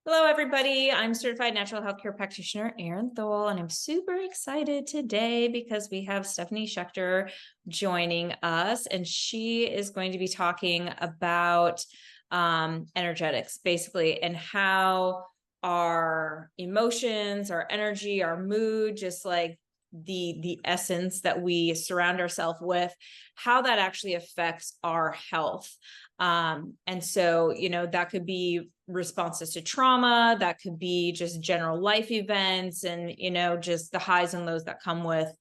Hello, everybody. I'm certified natural healthcare practitioner Erin Thole, and I'm super excited today because we have Stephanie Schetcher joining us, and she is going to be talking about energetics, basically, and how our emotions, our energy, our mood, just like the essence that we surround ourselves with, how that actually affects our health. And so, that could be responses to trauma, that could be just general life events, and, just the highs and lows that come with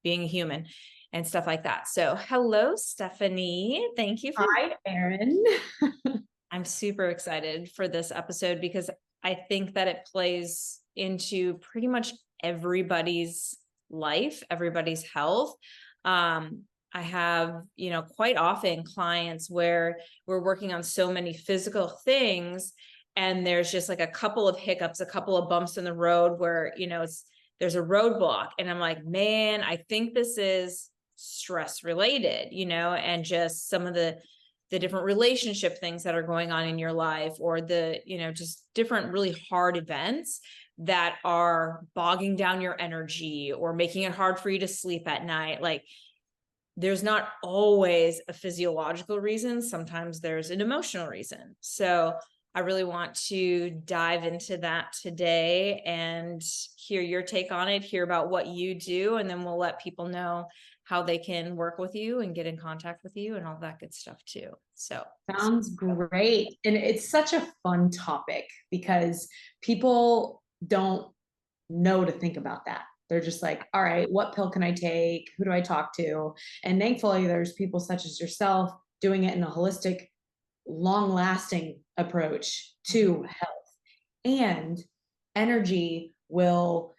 being a human and stuff like that. So, hello, Stephanie. Thank you for. Hi, Erin. I'm super excited for this episode because I think that it plays into pretty much everybody's life, everybody's health. I have, quite often clients where we're working on so many physical things, and there's just like a couple of hiccups, a couple of bumps in the road where, there's a roadblock. And I'm like, man, I think this is stress related, and just some of the different relationship things that are going on in your life, or the, just different really hard events that are bogging down your energy or making it hard for you to sleep at night. Like, there's not always a physiological reason. Sometimes there's an emotional reason. So I really want to dive into that today and hear your take on it, hear about what you do, and then we'll let people know how they can work with you and get in contact with you and all that good stuff too. So Sounds great. And it's such a fun topic because people don't know to think about that. They're just like, all right, what pill can I take? Who do I talk to? And thankfully, there's people such as yourself doing it in a holistic, long lasting approach to health. And energy will,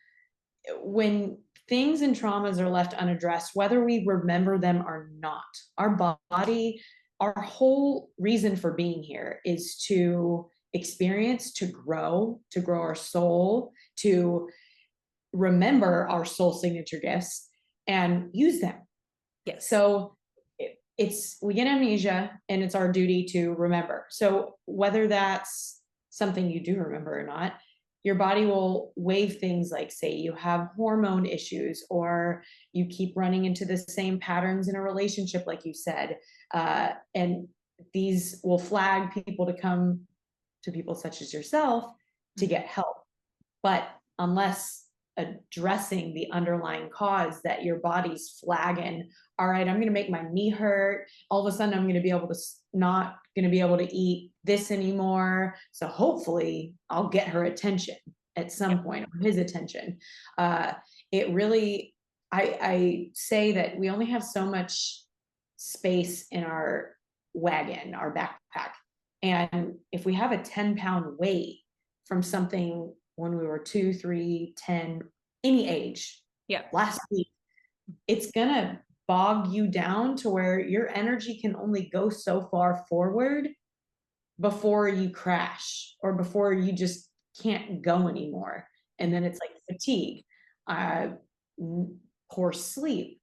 when things and traumas are left unaddressed, whether we remember them or not, our body, our whole reason for being here is to experience, to grow our soul, to remember our soul signature gifts and use them. yes. So we get amnesia and it's our duty to remember. So whether that's something you do remember or not, your body will wave things like, say you have hormone issues, or you keep running into the same patterns in a relationship, like you said, and these will flag people to come to people such as yourself to get help. But unless addressing the underlying cause that your body's flagging, all right, I'm going to make my knee hurt, all of a sudden I'm going to be able to not going to be able to eat this anymore, so hopefully I'll get her attention at some point, or his attention. It really, I say that we only have so much space in our wagon, our backpack, and if we have a 10-pound weight from something when we were 2, 3, 10, any age, last week, it's going to bog you down to where your energy can only go so far forward before you crash, or before you just can't go anymore. And then it's like fatigue, poor sleep,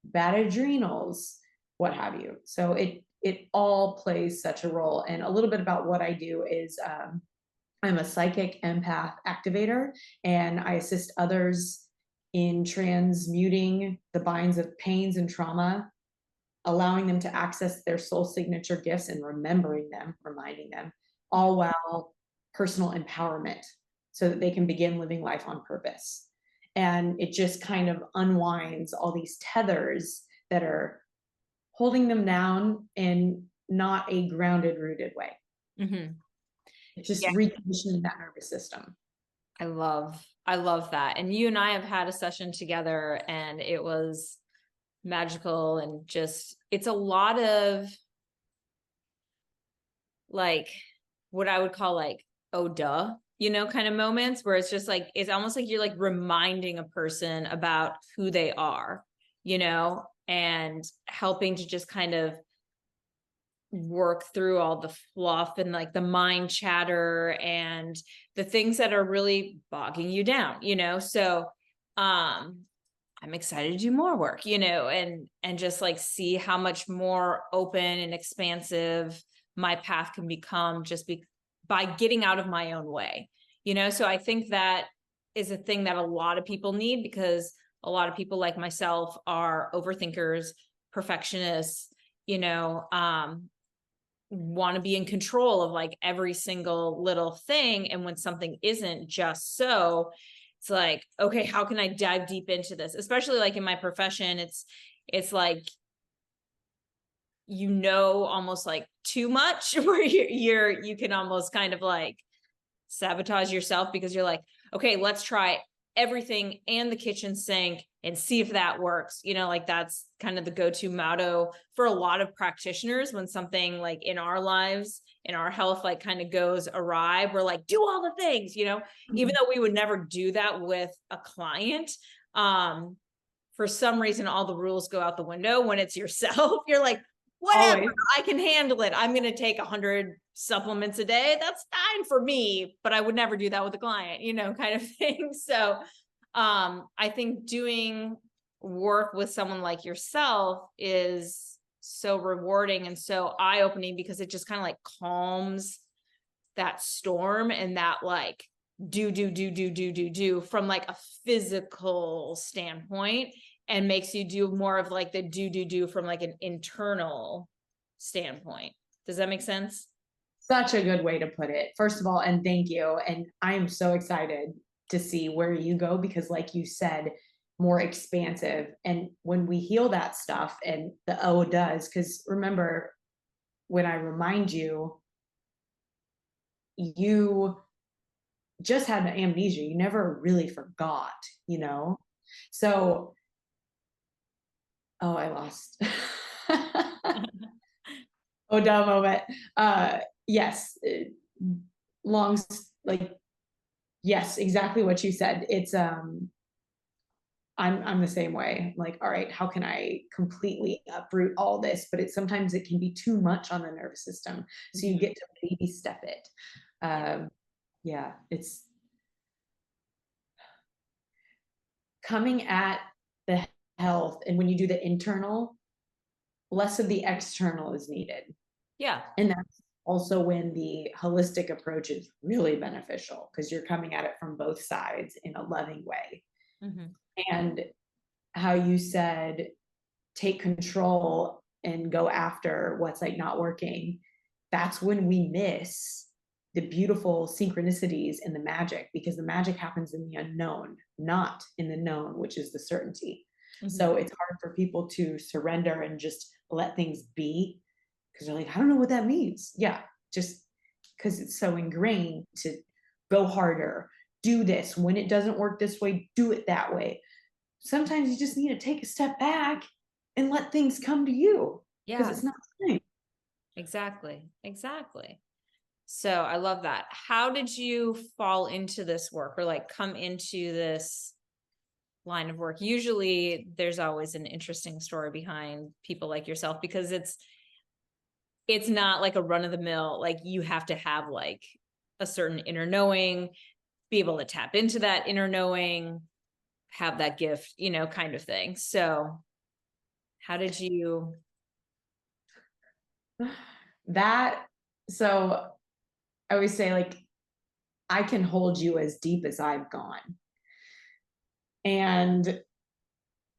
bad adrenals, what have you. So it all plays such a role. And a little bit about what I do is I'm a psychic empath activator, and I assist others in transmuting the binds of pains and trauma, allowing them to access their soul signature gifts and remembering them, reminding them, all while personal empowerment, so that they can begin living life on purpose. And it just kind of unwinds all these tethers that are holding them down in not a grounded, rooted way. Mm-hmm. It's just reconditioning that nervous system. I love that. And you and I have had a session together, and it was magical, and just, it's a lot of like what I would call like, oh, duh, kind of moments where it's just like, it's almost like you're like reminding a person about who they are, and helping to just kind of work through all the fluff and like the mind chatter and the things that are really bogging you down, so I'm excited to do more work, and just like see how much more open and expansive my path can become, just by getting out of my own way, So I think that is a thing that a lot of people need, because a lot of people like myself are overthinkers, perfectionists, want to be in control of like every single little thing. And when something isn't just so, it's like, okay, how can I dive deep into this? Especially like in my profession, it's like, almost like too much, where you can almost kind of like sabotage yourself, because you're like, okay, let's try everything and the kitchen sink and see if that works. Like that's kind of the go-to motto for a lot of practitioners. When something like in our lives, in our health, like kind of goes awry, we're like, do all the things, even though we would never do that with a client. For some reason, all the rules go out the window when it's yourself. You're like, whatever, Always. I can handle it. I'm going to take 100 supplements a day. That's fine for me, but I would never do that with a client, kind of thing. So I think doing work with someone like yourself is so rewarding and so eye-opening, because it just kind of like calms that storm and that like do from like a physical standpoint, and makes you do more of like the do from like an internal standpoint. Does that make sense? Such a good way to put it. First of all, and thank you. And I'm so excited to see where you go, because like you said, more expansive. And when we heal that stuff, and the O does, because remember, when I remind you, you just had an amnesia. You never really forgot, So, oh, I lost. Oh, dumb moment. Yes, long, like, yes, exactly what you said. It's I'm the same way. Like, all right, how can I completely uproot all this? But sometimes it can be too much on the nervous system. So you get to baby step it. Yeah, it's coming at the health, and when you do the internal, less of the external is needed. Yeah. And that's also when the holistic approach is really beneficial, because you're coming at it from both sides in a loving way. Mm-hmm. And how you said, take control and go after what's like not working. That's when we miss the beautiful synchronicities and the magic, because the magic happens in the unknown, not in the known, which is the certainty. Mm-hmm. So it's hard for people to surrender and just let things be, because they're like, I don't know what that means. Yeah, just because it's so ingrained to go harder, do this. When it doesn't work this way, do it that way. Sometimes you just need to take a step back and let things come to you, because it's not the same. Exactly. So I love that. How did you fall into this work, or like come into this line of work? Usually there's always an interesting story behind people like yourself, because it's not like a run of the mill, like you have to have like a certain inner knowing, be able to tap into that inner knowing, have that gift, kind of thing. So how did you? So I always say, like, I can hold you as deep as I've gone. And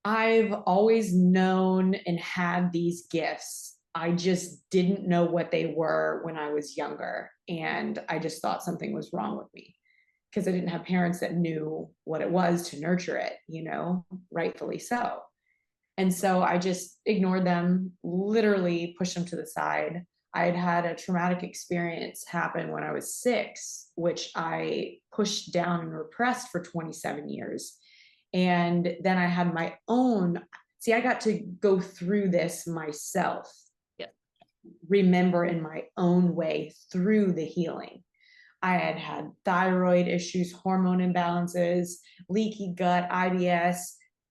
I've always known and had these gifts. I just didn't know what they were when I was younger. And I just thought something was wrong with me, because I didn't have parents that knew what it was to nurture it, rightfully so. And so I just ignored them, literally pushed them to the side. I had had a traumatic experience happen when I was 6, which I pushed down and repressed for 27 years. And then I had my own, I got to go through this myself. Yeah. Remember in my own way through the healing. I had had thyroid issues, hormone imbalances, leaky gut, IBS,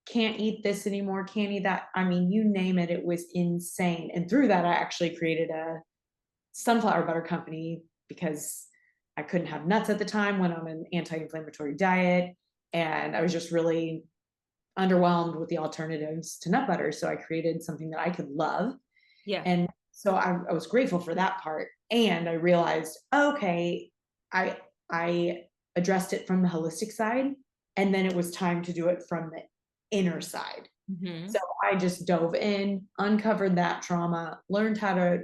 can't eat this anymore, can't eat that. I mean, you name it, it was insane. And through that, I actually created a sunflower butter company, because I couldn't have nuts at the time, went on an anti-inflammatory diet, and I was just really underwhelmed with the alternatives to nut butter. So I created something that I could love. Yeah. And so I was grateful for that part. And I realized, okay, I addressed it from the holistic side. And then it was time to do it from the inner side. Mm-hmm. So I just dove in, uncovered that trauma, learned how to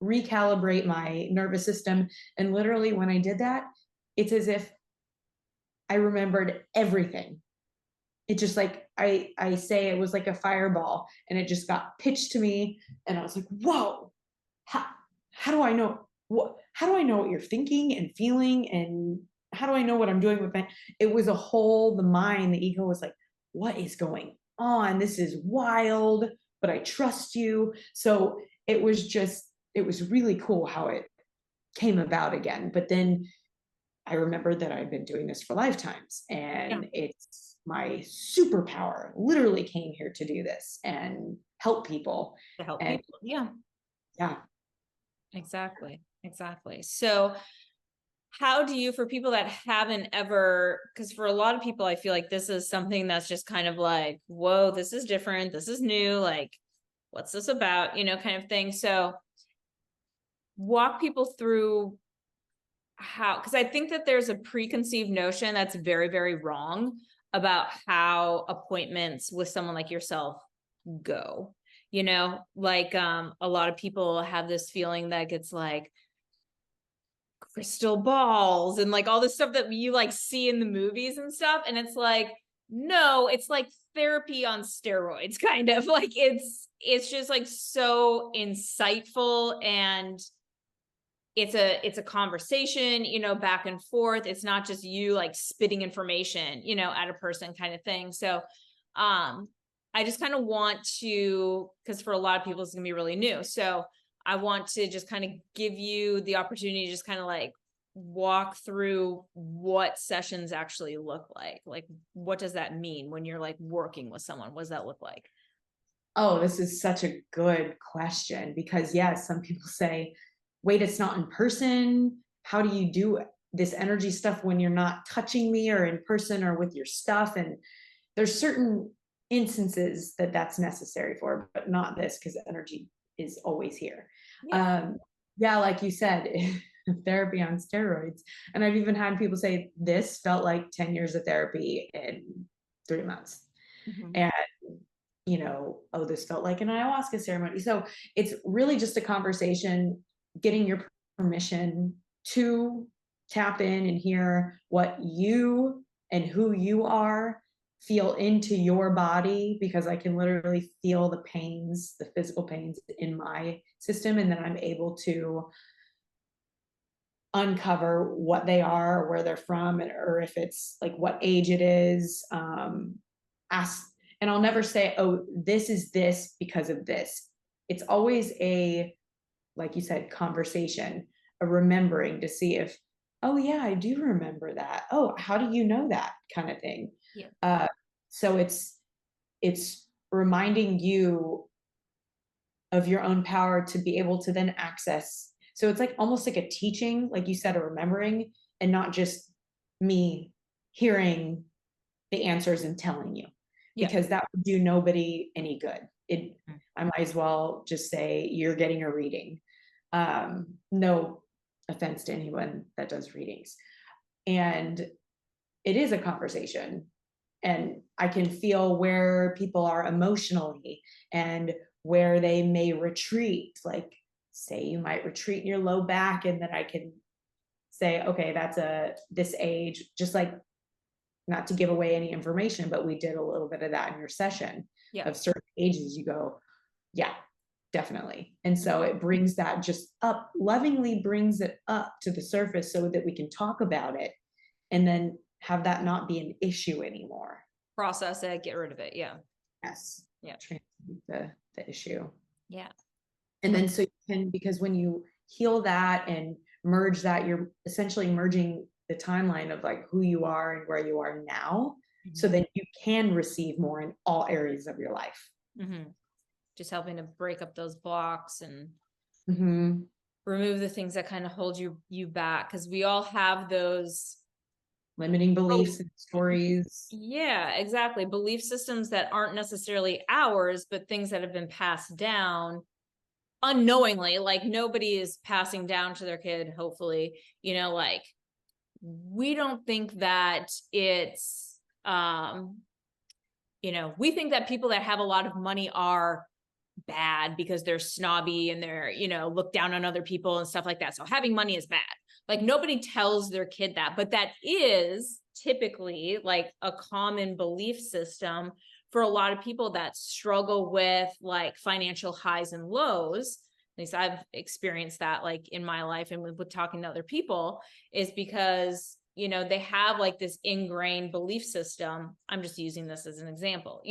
recalibrate my nervous system. And literally, when I did that, it's as if I remembered everything. It just like, I say it was like a fireball, and it just got pitched to me. And I was like, whoa, how do I know how do I know what you're thinking and feeling? And how do I know what I'm doing with my, it was the mind, the ego was like, what is going on? This is wild, but I trust you. So it was really cool how it came about again. But then I remembered that I'd been doing this for lifetimes, and it's my superpower. Literally came here to do this and help people. To help And people. Yeah, yeah. exactly. Exactly. So how do you, for people that haven't ever, because for a lot of people, I feel like this is something that's just kind of like, whoa, this is different. This is new. Like, what's this about? Kind of thing. So walk people through how, because I think that there's a preconceived notion that's very, very wrong about how appointments with someone like yourself go. Like a lot of people have this feeling that it's like crystal balls and like all this stuff that you like see in the movies and stuff. And it's like, no, it's like therapy on steroids, kind of like it's just like so insightful, and it's a conversation, back and forth. It's not just you like spitting information, at a person, kind of thing. So I just kind of want to, because for a lot of people it's gonna be really new. So I want to just kind of give you the opportunity to just kind of like walk through what sessions actually look like. Like, what does that mean when you're like working with someone? What does that look like? Oh, this is such a good question, because yes, some people say, wait, it's not in person. How do you do this energy stuff when you're not touching me or in person or with your stuff? And there's certain instances that that's necessary for, but not this, because energy is always here. Yeah. Yeah, like you said, therapy on steroids. And I've even had people say this felt like 10 years of therapy in 3 months. Mm-hmm. And oh, this felt like an ayahuasca ceremony. So it's really just a conversation, getting your permission to tap in and hear what you and who you are, feel into your body, because I can literally feel the pains, the physical pains in my system. And then I'm able to uncover what they are, where they're from, or if it's like what age it is. Ask, and I'll never say, oh, this is this because of this. It's always like you said, conversation, a remembering to see if, oh yeah, I do remember that. Oh, how do you know that, kind of thing. Yeah. So it's reminding you of your own power to be able to then access. So it's like almost like a teaching, like you said, a remembering, and not just me hearing the answers and telling you, because that would do nobody any good. I might as well just say you're getting a reading. No offense to anyone that does readings. And it is a conversation, and I can feel where people are emotionally and where they may retreat. Like, say you might retreat in your low back, and then I can say, okay, that's this age, just like, not to give away any information, but we did a little bit of that in your session. Of certain ages, you go, yeah, definitely. And so it brings that just up, lovingly brings it up to the surface so that we can talk about it, and then have that not be an issue anymore. Process it, get rid of it. Yeah. Yes. Yeah. Transmute the issue. Yeah. And then so you can, because when you heal that and merge that, you're essentially merging the timeline of like who you are and where you are now. Mm-hmm. So then you can receive more in all areas of your life. Mm-hmm. Just helping to break up those blocks and mm-hmm. remove the things that kind of hold you back. Because we all have those limiting beliefs and stories. Yeah, exactly. Belief systems that aren't necessarily ours, but things that have been passed down unknowingly. Like nobody is passing down to their kid, hopefully, like we don't think that it's, we think that people that have a lot of money are bad because they're snobby and they're, look down on other people and stuff like that. So having money is bad. Like nobody tells their kid that, but that is typically like a common belief system for a lot of people that struggle with like financial highs and lows. At least I've experienced that like in my life and with talking to other people, is because, they have like this ingrained belief system. I'm just using this as an example,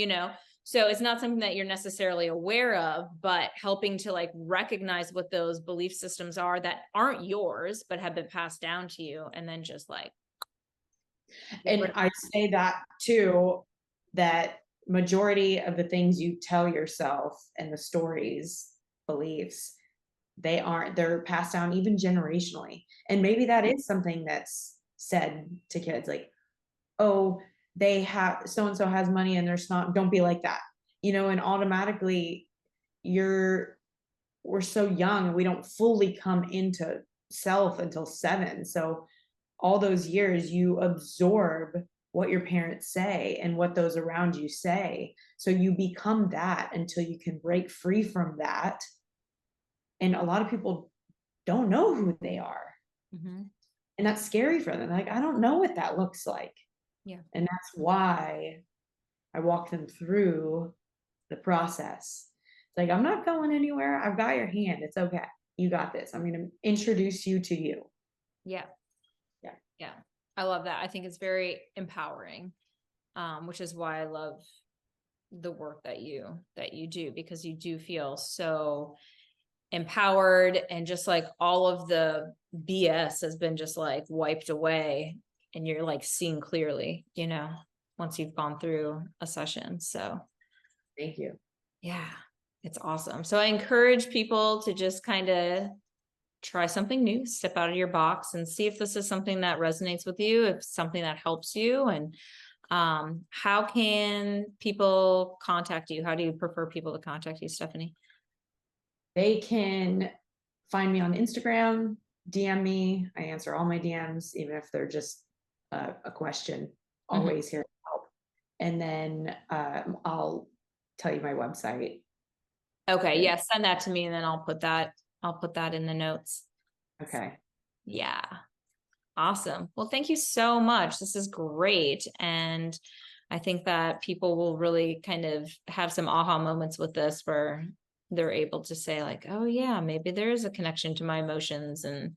so it's not something that you're necessarily aware of, but helping to like recognize what those belief systems are that aren't yours, but have been passed down to you. And then just like. And I say that too, that majority of the things you tell yourself and the stories, beliefs, they're passed down even generationally. And maybe that is something that's said to kids like, oh, they have so-and-so has money and there's not, don't be like that, and automatically we're so young, we don't fully come into self until 7. So all those years you absorb what your parents say and what those around you say. So you become that until you can break free from that. And a lot of people don't know who they are. Mm-hmm. And that's scary for them. Like, I don't know what that looks like. Yeah. And that's why I walk them through the process. It's like, I'm not going anywhere. I've got your hand. It's okay. You got this. I'm going to introduce you to you. Yeah. Yeah. Yeah. I love that. I think it's very empowering, which is why I love the work that you do, because you do feel so empowered, and just like all of the BS has been just like wiped away, and you're like seeing clearly, once you've gone through a session. So thank you. Yeah, it's awesome. So I encourage people to just kind of try something new, step out of your box and see if this is something that resonates with you, if it's something that helps you. And how can people contact you? How do you prefer people to contact you, Stephanie? They can find me on Instagram, DM me. I answer all my DMs, even if they're just a question. Always here to help. And then I'll tell you my website. Okay, yeah, send that to me, and then I'll put that in the notes. Okay. Yeah. Awesome. Well, thank you so much. This is great. And I think that people will really kind of have some aha moments with this, where they're able to say like, oh yeah, maybe there is a connection to my emotions and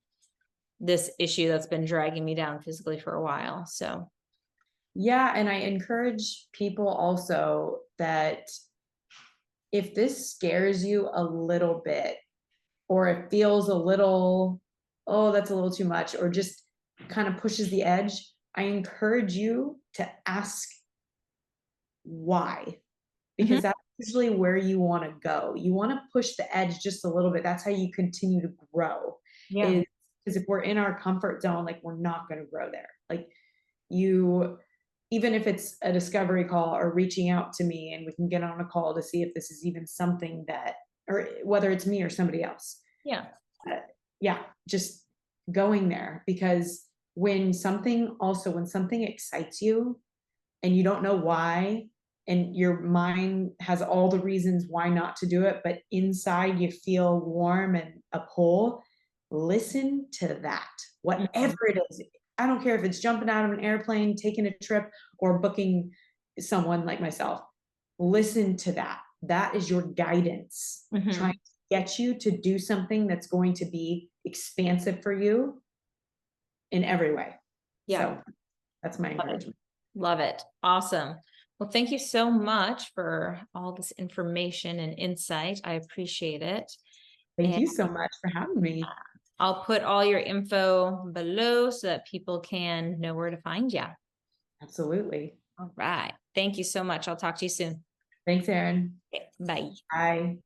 this issue that's been dragging me down physically for a while. So yeah, and I encourage people also that if this scares you a little bit, or it feels a little, oh, that's a little too much, or just kind of pushes the edge, I encourage you to ask why, because that's usually where you want to go. You want to push the edge just a little bit. That's how you continue to grow. yeah. Because if we're in our comfort zone, like, we're not going to grow there. Like, you, even if it's a discovery call or reaching out to me and we can get on a call to see if this is even something that, or whether it's me or somebody else. Yeah. Yeah, just going there, because when something excites you and you don't know why, and your mind has all the reasons why not to do it, but inside you feel warm and a pull, listen to that, whatever it is. I don't care if it's jumping out of an airplane, taking a trip, or booking someone like myself. Listen to that. That is your guidance, trying to get you to do something that's going to be expansive for you in every way. Yeah. So that's my encouragement. Love it. Awesome. Well, thank you so much for all this information and insight. I appreciate it. Thank you so much for having me. I'll put all your info below so that people can know where to find you. Absolutely. All right. Thank you so much. I'll talk to you soon. Thanks, Erin. Okay, bye. Bye.